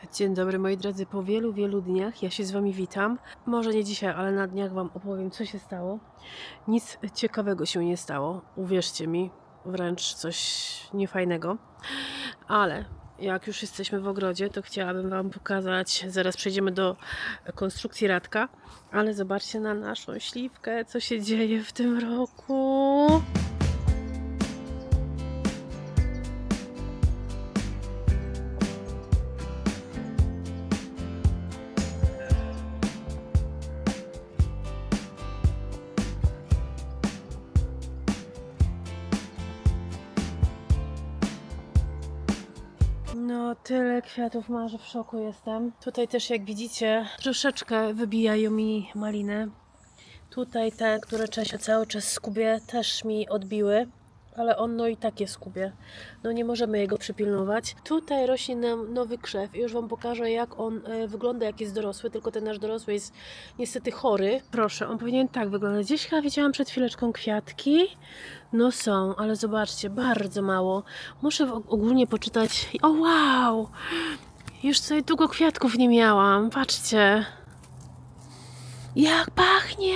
Dzień dobry moi drodzy, po wielu dniach ja się z Wami witam. Może nie dzisiaj, ale na dniach Wam opowiem, co się stało. Nic ciekawego się nie stało, uwierzcie mi, wręcz coś niefajnego. Ale jak już jesteśmy w ogrodzie, to chciałabym Wam pokazać, zaraz przejdziemy do konstrukcji Radka, ale zobaczcie na naszą śliwkę, co się dzieje w tym roku. No, tyle kwiatów ma, że w szoku jestem. Tutaj też, jak widzicie, troszeczkę wybijają mi maliny. Tutaj te, które Czesia cały czas skubie, też mi odbiły, ale on no i tak je skubie. No nie możemy jego przypilnować. Tutaj rośnie nam nowy krzew i już Wam pokażę, jak on wygląda, jak jest dorosły, tylko ten nasz dorosły jest niestety chory. Proszę, on powinien tak wyglądać. Gdzieś chyba widziałam przed chwileczką kwiatki. No są, ale zobaczcie, bardzo mało. Muszę ogólnie poczytać. O wow! Już sobie długo kwiatków nie miałam. Patrzcie. Jak pachnie!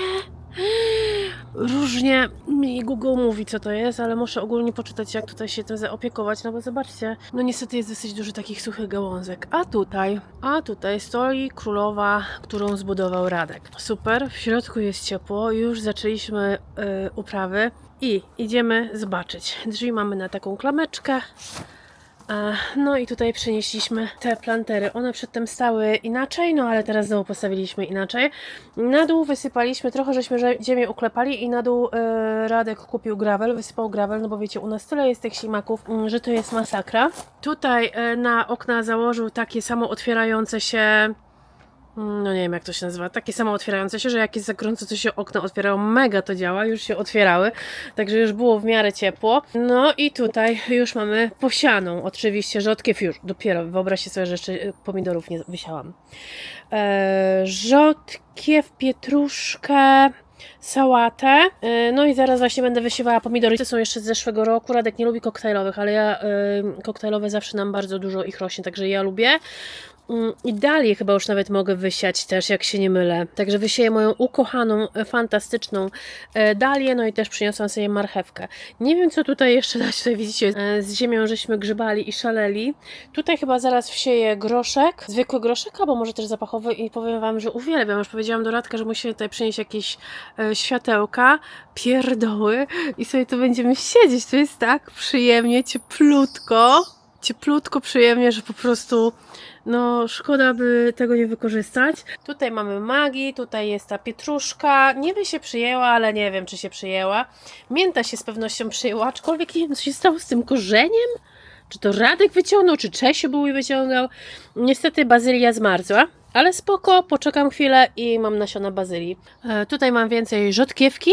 Różnie mi Google mówi, co to jest, ale muszę ogólnie poczytać, jak tutaj się tym zaopiekować, no bo zobaczcie, no niestety jest dosyć dużo takich suchych gałązek. A tutaj stoi królowa, którą zbudował Radek. Super, w środku jest ciepło, już zaczęliśmy uprawy i idziemy zobaczyć. Drzwi mamy na taką klameczkę. No i tutaj przenieśliśmy te plantery. One przedtem stały inaczej, no ale teraz znowu postawiliśmy inaczej. Na dół wysypaliśmy, trochę żeśmy ziemię uklepali i na dół Radek kupił gravel, wysypał gravel, no bo wiecie, u nas tyle jest tych ślimaków, że to jest masakra. Tutaj na okna założył takie samo otwierające się, no nie wiem jak to się nazywa, takie samo otwierające się, że jak jest za gorąco, to się okna otwierają, mega to działa, już się otwierały, także już było w miarę ciepło. No i tutaj już mamy posianą, oczywiście rzodkiew już, dopiero, wyobraźcie sobie, że jeszcze pomidorów nie wysiałam. Rzodkiew, pietruszkę, sałatę, no i zaraz właśnie będę wysiewała pomidory. Te są jeszcze z zeszłego roku, Radek nie lubi koktajlowych, ale ja koktajlowe zawsze nam bardzo dużo ich rośnie, także ja lubię. I dalię chyba już nawet mogę wysiać też, jak się nie mylę. Także wysieję moją ukochaną, fantastyczną dalię, no i też przyniosłam sobie marchewkę. Nie wiem, co tutaj jeszcze dać. Tutaj widzicie, z ziemią żeśmy grzebali i szaleli. Tutaj chyba zaraz wsieję groszek, zwykły groszek, albo może też zapachowy i powiem Wam, że uwielbiam. Już powiedziałam do Radka, że musimy tutaj przynieść jakieś światełka, pierdoły i sobie tu będziemy siedzieć. To jest tak przyjemnie, cieplutko, przyjemnie, że po prostu no szkoda by tego nie wykorzystać. Tutaj mamy magii, tutaj jest ta pietruszka. Niby się przyjęła, ale nie wiem, czy się przyjęła. Mięta się z pewnością przyjęła, aczkolwiek nie wiem, co się stało z tym korzeniem. Czy to Radek wyciągnął, czy Czesiu był i wyciągał. Niestety bazylia zmarzła, ale spoko, poczekam chwilę i mam nasiona bazylii. Tutaj mam więcej rzodkiewki.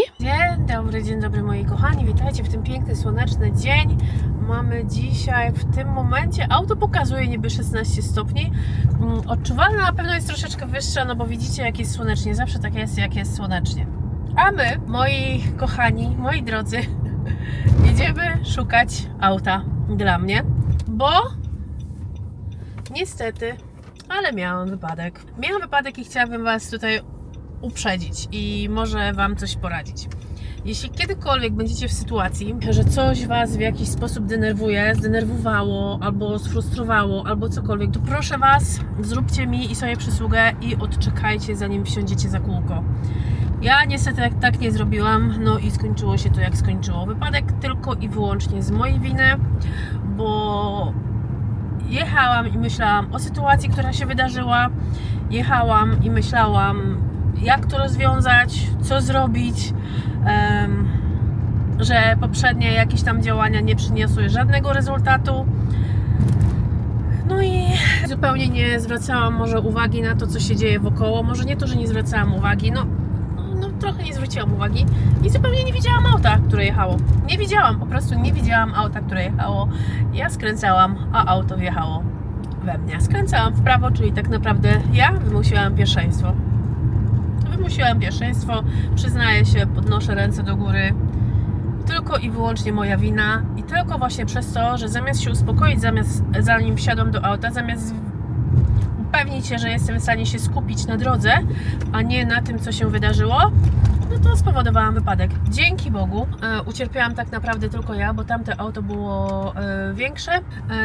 Dzień dobry moi kochani, witajcie w tym piękny, słoneczny dzień. Mamy dzisiaj w tym momencie, auto pokazuje niby 16 stopni. Odczuwalna na pewno jest troszeczkę wyższa, no bo widzicie jak jest słonecznie, zawsze tak jest jak jest słonecznie. A my, moi kochani, moi drodzy, idziemy szukać auta dla mnie, bo niestety, ale miałam wypadek i chciałabym Was tutaj uprzedzić i może Wam coś poradzić. Jeśli kiedykolwiek będziecie w sytuacji, że coś Was w jakiś sposób denerwuje, zdenerwowało, albo sfrustrowało, albo cokolwiek, to proszę Was, zróbcie mi i sobie przysługę i odczekajcie, zanim wsiądziecie za kółko. Ja niestety tak nie zrobiłam, no i skończyło się to jak skończyło. Wypadek tylko i wyłącznie z mojej winy, bo jechałam i myślałam o sytuacji, która się wydarzyła. Jechałam i myślałam, jak to rozwiązać, co zrobić, że poprzednie jakieś tam działania nie przyniosły żadnego rezultatu. No i zupełnie nie zwracałam może uwagi na to, co się dzieje wokoło. Może nie to, że nie zwracałam uwagi, no trochę nie zwróciłam uwagi i zupełnie nie widziałam auta, które jechało. Po prostu nie widziałam auta, które jechało. Ja skręcałam, a auto wjechało we mnie. Skręcałam w prawo, czyli tak naprawdę ja wymusiłam pierwszeństwo. Przyznaję się, podnoszę ręce do góry. Tylko i wyłącznie moja wina i tylko właśnie przez to, że zamiast się uspokoić, zanim wsiadłam do auta, zamiast upewnić się, że jestem w stanie się skupić na drodze, a nie na tym, co się wydarzyło, no to spowodowałam wypadek. Dzięki Bogu ucierpiałam tak naprawdę tylko ja, bo tamte auto było większe.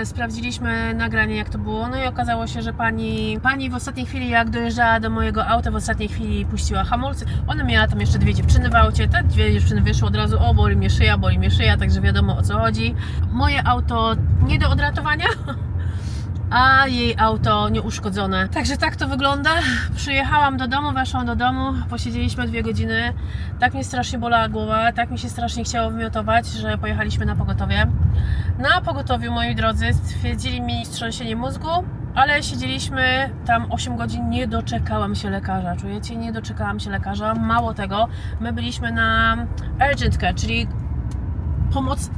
Sprawdziliśmy nagranie, jak to było, no i okazało się, że pani w ostatniej chwili, jak dojeżdżała do mojego auta, w ostatniej chwili puściła hamulce. Ona miała tam jeszcze 2 dziewczyny w aucie, te 2 dziewczyny wyszły od razu, o boli mnie szyja, także wiadomo, o co chodzi. Moje auto nie do odratowania, a jej auto nieuszkodzone. Także tak to wygląda. Przyjechałam do domu, weszłam do domu, posiedzieliśmy 2 godziny. Tak mnie strasznie bolała głowa, tak mi się strasznie chciało wymiotować, że pojechaliśmy na pogotowie. Na pogotowiu, moi drodzy, stwierdzili mi wstrząsienie mózgu, ale siedzieliśmy tam 8 godzin, nie doczekałam się lekarza. Czujecie? Nie doczekałam się lekarza. Mało tego, my byliśmy na urgent care, czyli pomoc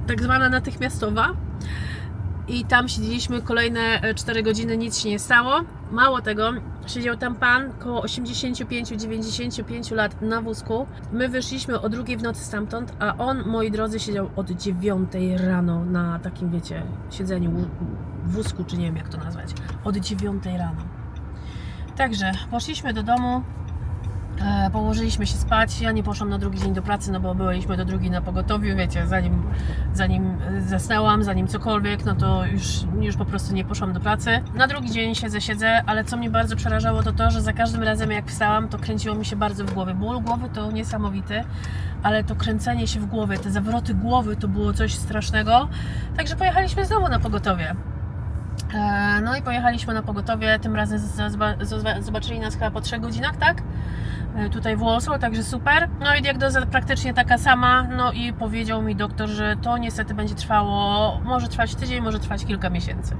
tak zwana natychmiastowa. I tam siedzieliśmy kolejne 4 godziny, nic się nie stało. Mało tego, siedział tam pan około 85-95 lat na wózku. My wyszliśmy o 2 w nocy stamtąd, a on, moi drodzy, siedział od 9 rano na takim, wiecie, siedzeniu w wózku, czy nie wiem jak to nazwać. Od 9 rano. Także poszliśmy do domu. Położyliśmy się spać, ja nie poszłam na drugi dzień do pracy, no bo byliśmy do drugiej na pogotowiu, wiecie, zanim zasnęłam, zanim cokolwiek, no to już po prostu nie poszłam do pracy. Na drugi dzień siedzę, ale co mnie bardzo przerażało, to to, że za każdym razem jak wstałam, to kręciło mi się bardzo w głowie. Ból głowy to niesamowity, ale to kręcenie się w głowie, te zawroty głowy to było coś strasznego, także pojechaliśmy znowu na pogotowie. No i pojechaliśmy na pogotowie, tym razem zobaczyli nas chyba po 3 godzinach, tak? Tutaj w Warsaw, także super. No i diagnoza praktycznie taka sama, no i powiedział mi doktor, że to niestety będzie trwało, może trwać tydzień, może trwać kilka miesięcy.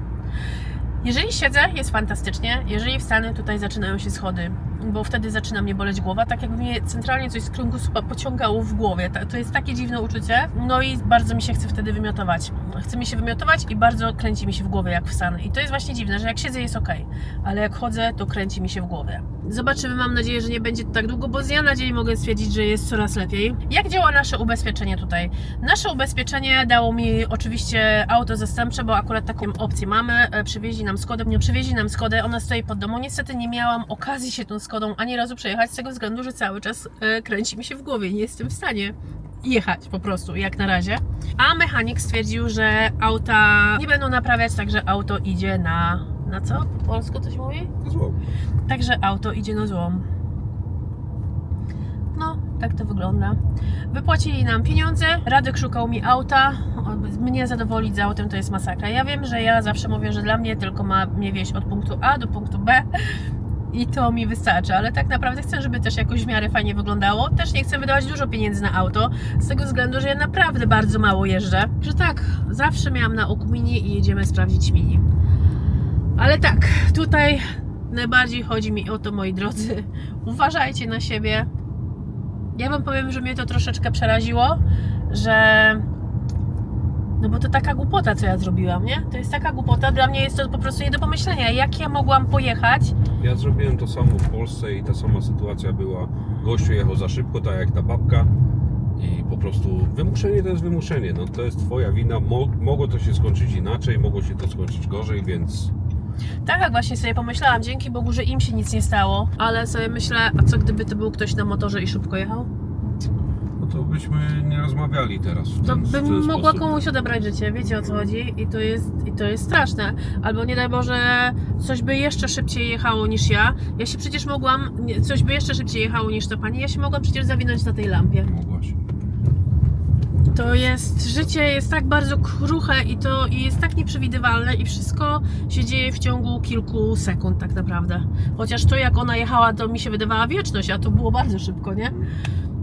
Jeżeli siedzę, jest fantastycznie, jeżeli wstanę, tutaj zaczynają się schody, bo wtedy zaczyna mnie boleć głowa, tak jakby mnie centralnie coś z kręgosłupa pociągało w głowie. To jest takie dziwne uczucie, no i bardzo mi się chce wtedy wymiotować. Chce mi się wymiotować i bardzo kręci mi się w głowie, jak wstanę. I to jest właśnie dziwne, że jak siedzę, jest ok, ale jak chodzę, to kręci mi się w głowie. Zobaczymy, mam nadzieję, że nie będzie to tak długo, bo z dnia na dzień mogę stwierdzić, że jest coraz lepiej. Jak działa nasze ubezpieczenie tutaj? Nasze ubezpieczenie dało mi oczywiście auto zastępcze, bo akurat taką opcję mamy. Przywieźli nam Skodę, ona stoi pod domu. Niestety nie miałam okazji się tą Skodą ani razu przejechać, z tego względu, że cały czas kręci mi się w głowie. Nie jestem w stanie jechać po prostu, jak na razie. A mechanik stwierdził, że auta nie będą naprawiać, także auto idzie na co? Po polsku to się mówi? Na złom. Także auto idzie na złom. No, tak to wygląda. Wypłacili nam pieniądze, Radek szukał mi auta. Mnie zadowolić z autem to jest masakra. Ja wiem, że ja zawsze mówię, że dla mnie tylko ma mnie wieźć od punktu A do punktu B i to mi wystarczy, ale tak naprawdę chcę, żeby też jakoś w miarę fajnie wyglądało. Też nie chcę wydawać dużo pieniędzy na auto, z tego względu, że ja naprawdę bardzo mało jeżdżę. Że tak, zawsze miałam na oku Mini i jedziemy sprawdzić Mini. Ale tak, tutaj najbardziej chodzi mi o to, moi drodzy, uważajcie na siebie. Ja wam powiem, że mnie to troszeczkę przeraziło, że... No bo to taka głupota, co ja zrobiłam, nie? To jest taka głupota, dla mnie jest to po prostu nie do pomyślenia. Jak ja mogłam pojechać? Ja zrobiłem to samo w Polsce i ta sama sytuacja była. Gościu jechał za szybko, tak jak ta babka. I po prostu wymuszenie to jest wymuszenie. No to jest twoja wina. Mogło to się skończyć inaczej, mogło się to skończyć gorzej, więc... Tak, właśnie sobie pomyślałam, dzięki Bogu, że im się nic nie stało. Ale sobie myślę, a co gdyby to był ktoś na motorze i szybko jechał? No to byśmy nie rozmawiali teraz w To ten bym mogła sposób. komuś odebrać życie, wiecie o co chodzi? I to jest straszne. Albo nie daj Boże, coś by jeszcze szybciej jechało niż ja. Ja się przecież mogłam, coś by jeszcze szybciej jechało niż ta pani, ja się mogłam przecież zawinąć na tej lampie. Mogłaś. To jest, życie jest tak bardzo kruche i jest tak nieprzewidywalne i wszystko się dzieje w ciągu kilku sekund tak naprawdę. Chociaż to jak ona jechała, to mi się wydawała wieczność, a to było bardzo szybko, nie?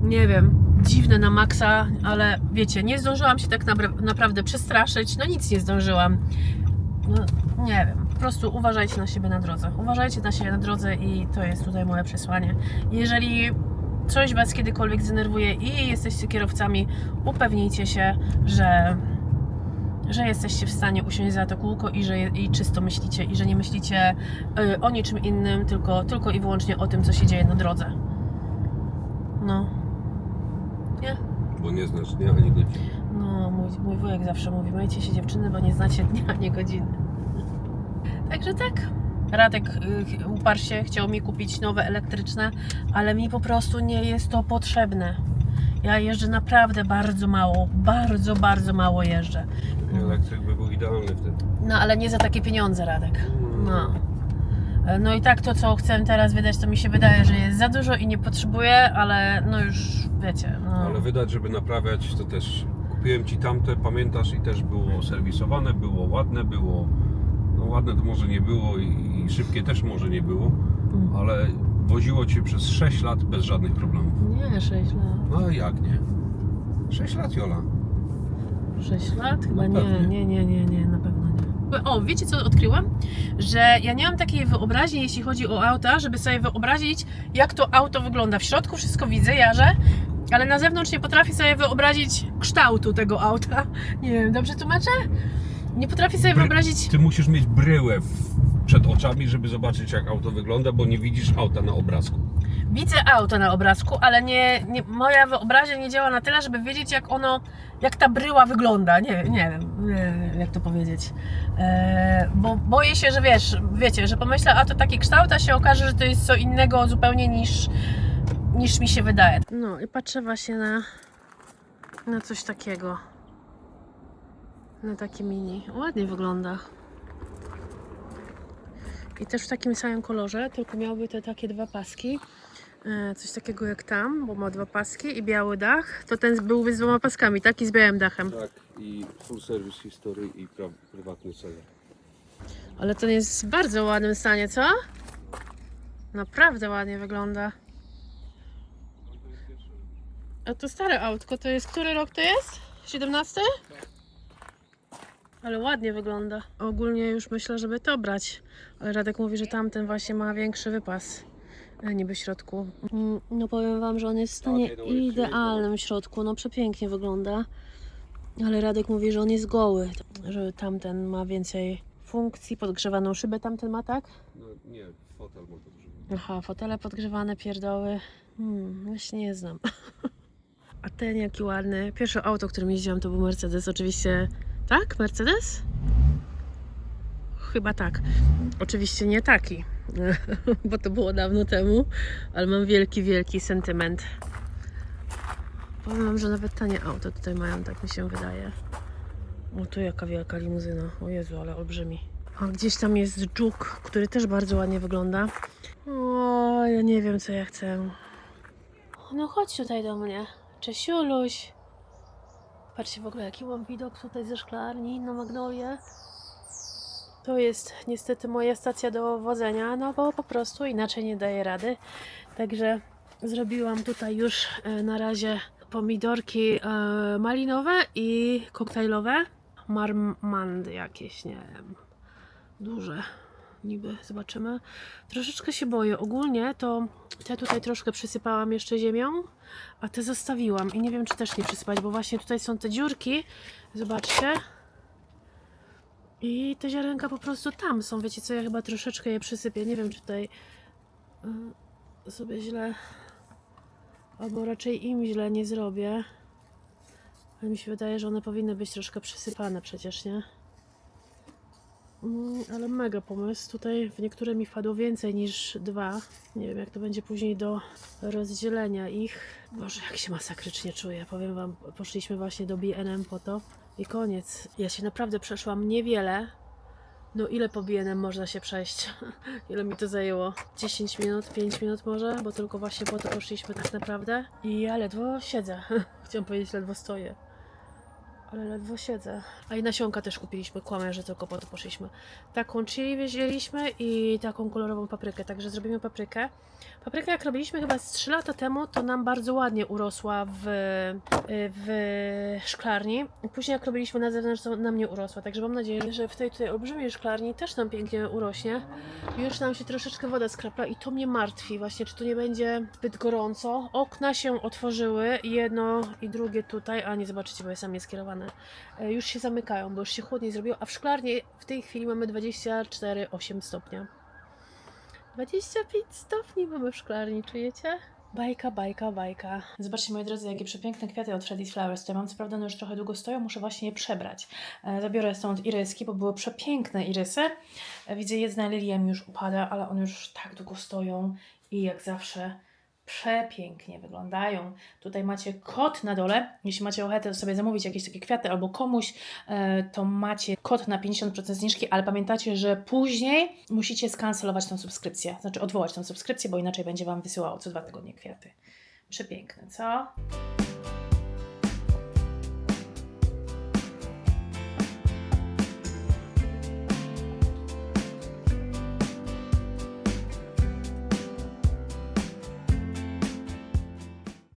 Nie wiem, dziwne na maksa, ale wiecie, nie zdążyłam się tak naprawdę przestraszyć, no nic nie zdążyłam. No, nie wiem, po prostu uważajcie na siebie na drodze. Uważajcie na siebie na drodze i to jest tutaj moje przesłanie. Jeżeli coś was kiedykolwiek zdenerwuje i jesteście kierowcami, upewnijcie się, że jesteście w stanie usiąść za to kółko i czysto myślicie i że nie myślicie o niczym innym, tylko i wyłącznie o tym, co się dzieje na drodze. No. Nie? Bo nie znasz dnia ani godziny. No, mój wujek zawsze mówi, majcie się dziewczyny, bo nie znacie dnia ani godziny. Także tak. Radek uparł się, chciał mi kupić nowe elektryczne, ale mi po prostu nie jest to potrzebne. Ja jeżdżę naprawdę bardzo mało, bardzo mało jeżdżę. Elektryk by był idealny wtedy. No ale nie za takie pieniądze, Radek. No. No i tak to, co chcę teraz wydać, to mi się wydaje, że jest za dużo i nie potrzebuję, ale no już wiecie. No. Ale wydać, żeby naprawiać, to też kupiłem Ci tamte, pamiętasz, i też było serwisowane, było ładne, było... No ładne to może nie było i szybkie też może nie było, ale woziło Cię przez 6 lat bez żadnych problemów. Nie, 6 lat. No jak nie? 6 lat, Jola. 6 lat? Chyba No nie, na pewno nie. O, wiecie co odkryłam? Że ja nie mam takiej wyobraźni, jeśli chodzi o auta, żeby sobie wyobrazić, jak to auto wygląda. W środku wszystko widzę, jarzę, ale na zewnątrz nie potrafię sobie wyobrazić kształtu tego auta. Nie wiem, dobrze tłumaczę? Nie potrafię sobie wyobrazić... Ty musisz mieć bryłę przed oczami, żeby zobaczyć, jak auto wygląda, bo nie widzisz auta na obrazku. Widzę auto na obrazku, ale moja wyobraźnia nie działa na tyle, żeby wiedzieć, jak ta bryła wygląda. Nie wiem, jak to powiedzieć. Bo boję się, że wiecie, że pomyślę, a to taki kształt, a się okaże, że to jest co innego zupełnie niż mi się wydaje. No i patrzę właśnie na coś takiego. Na taki mini. Ładnie wygląda. I też w takim samym kolorze, tylko miałby te takie dwa paski. Coś takiego jak tam, bo ma dwa paski i biały dach. To ten byłby z dwoma paskami, tak? I z białym dachem. Tak, i full service history i prywatny seller. Ale ten jest w bardzo ładnym stanie, co? Naprawdę ładnie wygląda. A to stare autko, to jest... Który rok to jest? 17? Ale ładnie wygląda. Ogólnie już myślę, żeby to brać. Ale Radek mówi, że tamten właśnie ma większy wypas. Niby w środku. No powiem wam, że on jest w stanie idealnym w środku. No przepięknie wygląda. Ale Radek mówi, że on jest goły. Że tamten ma więcej funkcji. Podgrzewaną szybę tamten ma, tak? No nie, fotel ma podgrzewany. Aha, fotele podgrzewane, pierdoły. Ja się nie znam. A ten jaki ładny. Pierwsze auto, którym jeździłam, to był Mercedes. Oczywiście, tak? Mercedes? Chyba tak. Oczywiście nie taki, bo to było dawno temu, ale mam wielki sentyment. Powiem wam, że nawet tanie auto tutaj mają, tak mi się wydaje. O, tu jaka wielka limuzyna. O Jezu, ale olbrzymi. A gdzieś tam jest Juke, który też bardzo ładnie wygląda. O, ja nie wiem, co ja chcę. No chodź tutaj do mnie. Czesiuluś. Patrzcie w ogóle, jaki mam widok tutaj ze szklarni na Magnolię. To jest niestety moja stacja do wodzenia, no bo po prostu inaczej nie daję rady. Także zrobiłam tutaj już na razie pomidorki malinowe i koktajlowe. Marmandy jakieś, nie wiem, duże. Niby, zobaczymy. Troszeczkę się boję. Ogólnie to te tutaj troszkę przysypałam jeszcze ziemią, a te zostawiłam i nie wiem, czy też nie przysypać, bo właśnie tutaj są te dziurki. Zobaczcie. I te ziarenka po prostu tam są. Wiecie co, ja chyba troszeczkę je przysypię. Nie wiem, czy tutaj sobie źle, albo raczej im źle nie zrobię. Ale mi się wydaje, że one powinny być troszkę przysypane przecież, nie? Ale mega pomysł. Tutaj w niektóre mi wpadło więcej niż 2. Nie wiem, jak to będzie później do rozdzielenia ich. Boże, jak się masakrycznie czuję. Powiem wam, poszliśmy właśnie do B&M po to i koniec. Ja się naprawdę przeszłam niewiele. No ile po B&M można się przejść? Ile mi to zajęło? 10 minut, 5 minut może? Bo tylko właśnie po to poszliśmy tak naprawdę. I ja ledwo siedzę. Chciałam powiedzieć, ledwo stoję. Ale ledwo siedzę. A i nasionka też kupiliśmy, kłamę, że tylko po to poszliśmy. Taką chili wzięliśmy i taką kolorową paprykę, także zrobimy paprykę. Paprykę jak robiliśmy chyba z 3 lata temu, to nam bardzo ładnie urosła w szklarni. Później jak robiliśmy na zewnątrz, to nam nie urosła, także mam nadzieję, że w tej tutaj olbrzymiej szklarni też nam pięknie urośnie. Już nam się troszeczkę woda skrapla i to mnie martwi właśnie, czy tu nie będzie zbyt gorąco. Okna się otworzyły, jedno i drugie tutaj, a nie zobaczycie, bo jest tam nieskierowane. Już się zamykają, bo już się chłodniej zrobiło, a w szklarni w tej chwili mamy 24,8 stopnia. 25 stopni mamy w szklarni, czujecie? Bajka, bajka, bajka. Zobaczcie, moi drodzy, jakie przepiękne kwiaty od Freddy's Flowers. Tutaj mam, co prawda, no już trochę długo stoją, muszę właśnie je przebrać. Zabiorę stąd iryski, bo były przepiękne irysy. Widzę, jedna lilia mi już upada, ale one już tak długo stoją i jak zawsze przepięknie wyglądają. Tutaj macie kod na dole. Jeśli macie ochotę sobie zamówić jakieś takie kwiaty albo komuś, to macie kod na 50% zniżki, ale pamiętacie, że później musicie skancelować tą subskrypcję. Znaczy odwołać tą subskrypcję, bo inaczej będzie Wam wysyłało co 2 tygodnie kwiaty. Przepiękne, co?